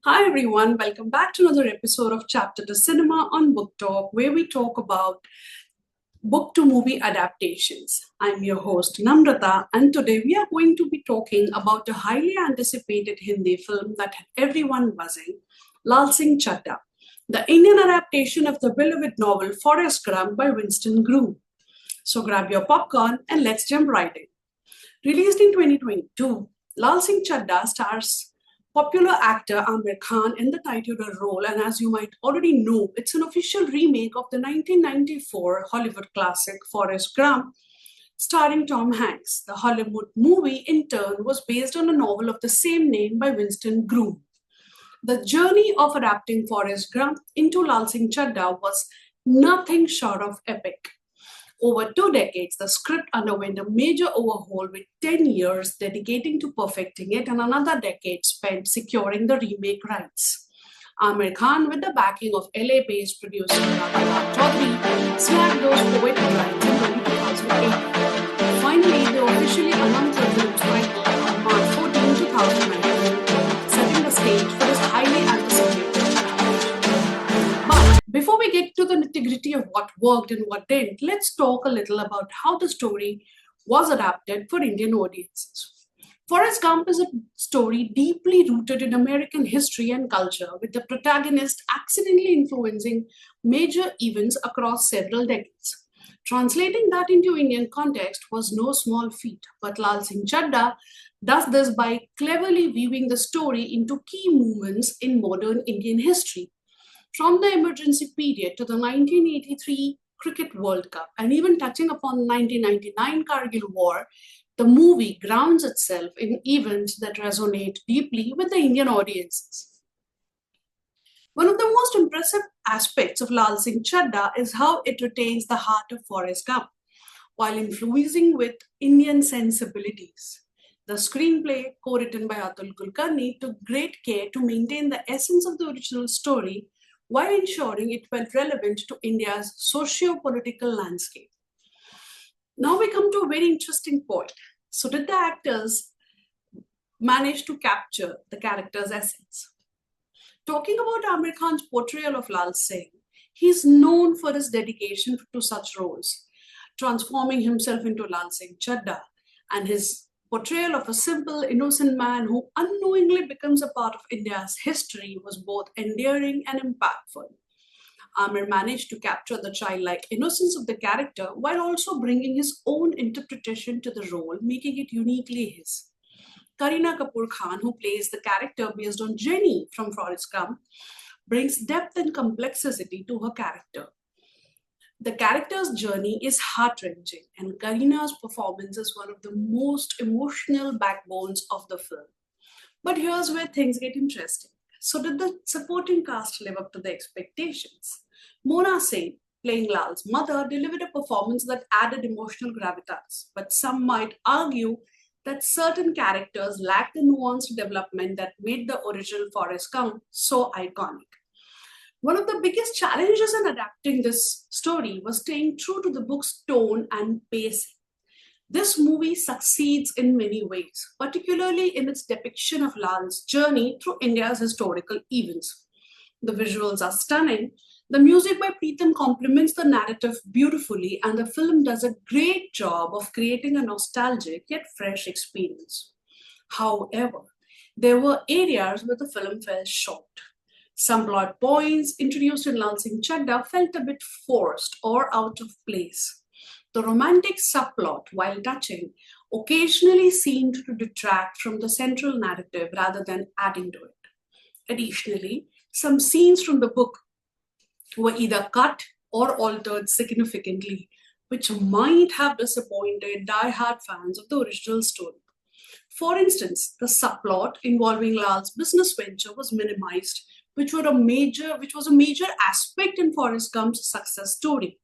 Hi everyone, welcome back to another episode of Chapter to Cinema on Book Talk, where we talk about book to movie adaptations. I'm your host Namrata, and today we are going to be talking about a highly anticipated Hindi film that had everyone buzzing, Laal Singh Chaddha, the Indian adaptation of the beloved novel Forrest Gump by Winston Groom. So grab your popcorn and let's jump right in. Released in 2022, Laal Singh Chaddha stars popular actor Aamir Khan in the titular role, and as you might already know, it's an official remake of the 1994 Hollywood classic Forrest Gump, starring Tom Hanks. The Hollywood movie, in turn, was based on a novel of the same name by Winston Groom. The journey of adapting Forrest Gump into Laal Singh Chaddha was nothing short of epic. Over 2 decades, the script underwent a major overhaul with 10 years dedicating to perfecting it and another decade spent securing the remake rights. Aamir Khan, with the backing of LA-based producer Raghunathan Chaudhary, snagged those poetic rights in early 2008. Finally, they officially announced the film's title on March 14, 2019, setting the stage for this highly anticipated but before we get to the nitty-gritty of what worked and what didn't, let's talk a little about how the story was adapted for Indian audiences. Forrest Gump is a story deeply rooted in American history and culture, with the protagonist accidentally influencing major events across several decades. Translating that into Indian context was no small feat, but Lal Singh Chaddha does this by cleverly weaving the story into key moments in modern Indian history from the emergency period to the 1983 Cricket World Cup and even touching upon the 1999 Kargil War, the movie grounds itself in events that resonate deeply with the Indian audiences. One of the most impressive aspects of Lal Singh Chaddha is how it retains the heart of Forrest Gump while infusing with Indian sensibilities. The screenplay, co-written by Atul Kulkarni, took great care to maintain the essence of the original story while ensuring it felt relevant to India's socio-political landscape. Now we come to a very interesting point. So, did the actors manage to capture the character's essence? Talking about Aamir Khan's portrayal of Lal Singh, he's known for his dedication to such roles, transforming himself into Lal Singh Chaddha, and his portrayal of a simple, innocent man who unknowingly becomes a part of India's history was both endearing and impactful. Amir managed to capture the childlike innocence of the character while also bringing his own interpretation to the role, making it uniquely his. Kareena Kapoor Khan, who plays the character based on Jenny from Forrest Gump, brings depth and complexity to her character. The character's journey is heart wrenching, and Karina's performance is one of the most emotional backbones of the film. But here's where things get interesting. So, did the supporting cast live up to the expectations? Mona Singh, playing Lal's mother, delivered a performance that added emotional gravitas, but some might argue that certain characters lacked the nuanced development that made the original Forrest Gump so iconic. One of the biggest challenges in adapting this story was staying true to the book's tone and pacing. This movie succeeds in many ways, particularly in its depiction of Lal's journey through India's historical events. The visuals are stunning, the music by Preetham complements the narrative beautifully, and the film does a great job of creating a nostalgic yet fresh experience. However, there were areas where the film fell short. Some plot points introduced in Lal Singh Chaddha felt a bit forced or out of place. The romantic subplot, while touching, occasionally seemed to detract from the central narrative rather than adding to it. Additionally, some scenes from the book were either cut or altered significantly, which might have disappointed die-hard fans of the original story. For instance, the subplot involving Lal's business venture was minimized, which was a major aspect in Forrest Gump's success story.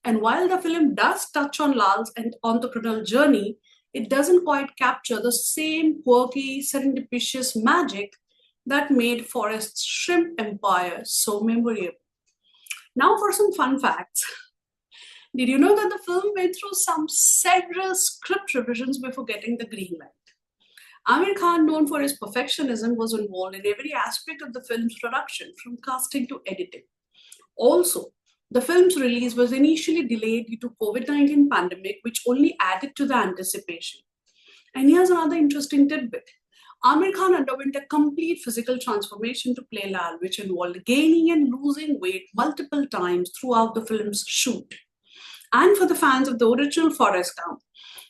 And while the film does touch on Lal's entrepreneurial journey, it doesn't quite capture the same quirky, serendipitous magic that made Forrest's shrimp empire so memorable. Now for some fun facts. Did you know that the film went through several script revisions before getting the green light? Amir Khan, known for his perfectionism, was involved in every aspect of the film's production, from casting to editing. Also, the film's release was initially delayed due to COVID-19 pandemic, which only added to the anticipation. And here's another interesting tidbit. Amir Khan underwent a complete physical transformation to play Lal, which involved gaining and losing weight multiple times throughout the film's shoot. And for the fans of the original Forrest Gump,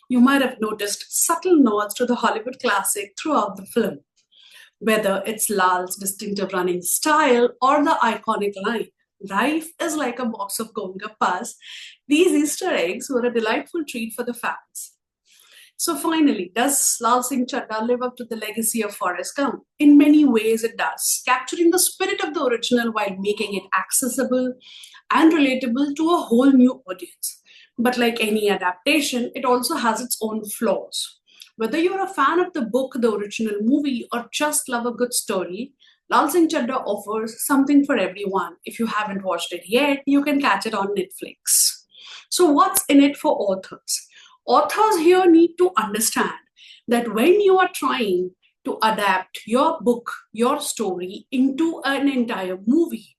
you might have noticed subtle nods to the Hollywood classic throughout the film. Whether it's Lal's distinctive running style or the iconic line, life is like a box of Golgappas, these Easter eggs were a delightful treat for the fans. So finally, does Laal Singh Chaddha live up to the legacy of Forrest Gump? In many ways, it does, capturing the spirit of the original while making it accessible and relatable to a whole new audience. But like any adaptation, it also has its own flaws. Whether you're a fan of the book, the original movie, or just love a good story, Laal Singh Chaddha offers something for everyone. If you haven't watched it yet, you can catch it on Netflix. So, what's in it for authors? Authors here need to understand that when you are trying to adapt your book, your story into an entire movie,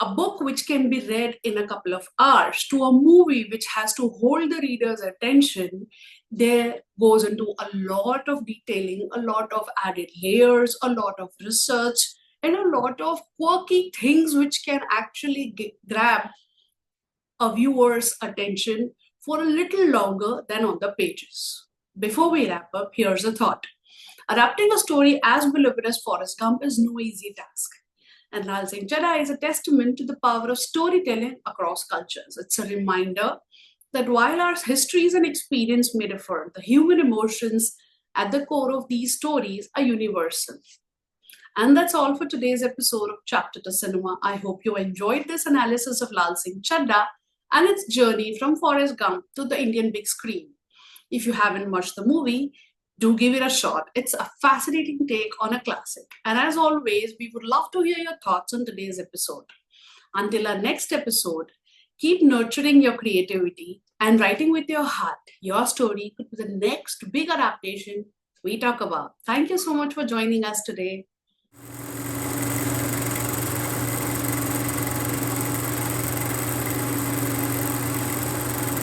a book which can be read in a couple of hours to a movie which has to hold the reader's attention, there goes into a lot of detailing, a lot of added layers, a lot of research, and a lot of quirky things which can actually grab a viewer's attention for a little longer than on the pages. Before we wrap up, here's a thought. Adapting a story as beloved as Forrest Gump is no easy task. And Laal Singh Chaddha is a testament to the power of storytelling across cultures. It's a reminder that while our histories and experience may differ, the human emotions at the core of these stories are universal. And that's all for today's episode of Chapter to Cinema. I hope you enjoyed this analysis of Laal Singh Chaddha and its journey from Forrest Gump to the Indian big screen. If you haven't watched the movie, do give it a shot. It's a fascinating take on a classic. And as always, we would love to hear your thoughts on today's episode. Until our next episode, keep nurturing your creativity and writing with your heart. Your story could be the next big adaptation we talk about. Thank you so much for joining us today.